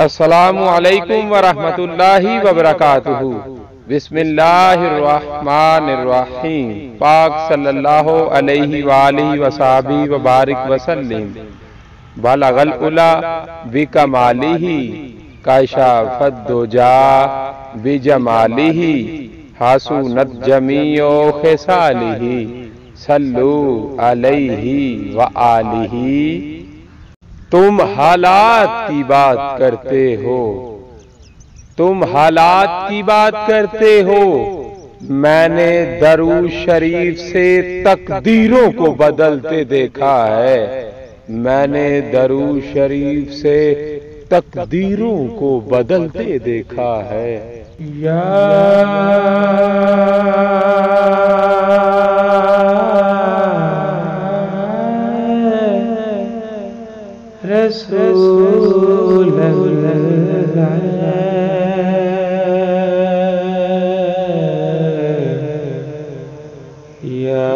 अस्सलामु अलैकुम व रहमतुल्लाहि व बरकातुहू। बिस्मिल्लाहिर्रहमानिर्रहीम। पाक सल्लल्लाहु अलैहि वालिहि वसहबिहि व बारिक वसल्लिम। बलगल उला बिकमालिही कैशाफत दुजा बिजमालिही हसूनत जमीओ खिसालिही सल्लू अलैहि व आलिही। तुम हालात की बात करते हो, तुम हालात की बात करते हो, मैंने दरूद शरीफ से तकदीरों को बदलते देखा है। मैंने दरूद शरीफ से तकदीरों को बदलते देखा है। या रसूल अल्लाह या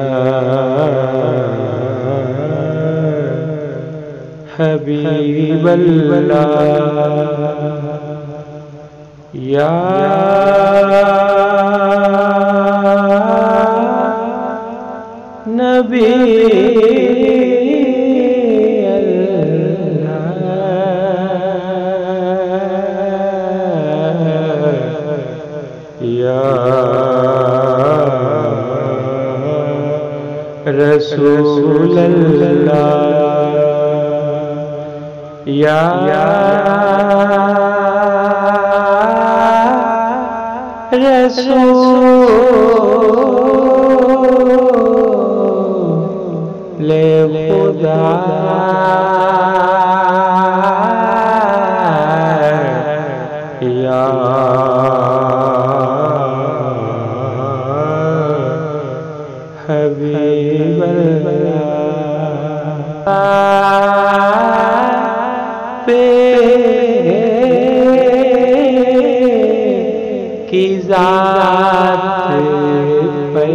हबीब अल्लाह या नबी रसूल अल्लाह या रसूल खुदा या हबीब पे की जात पे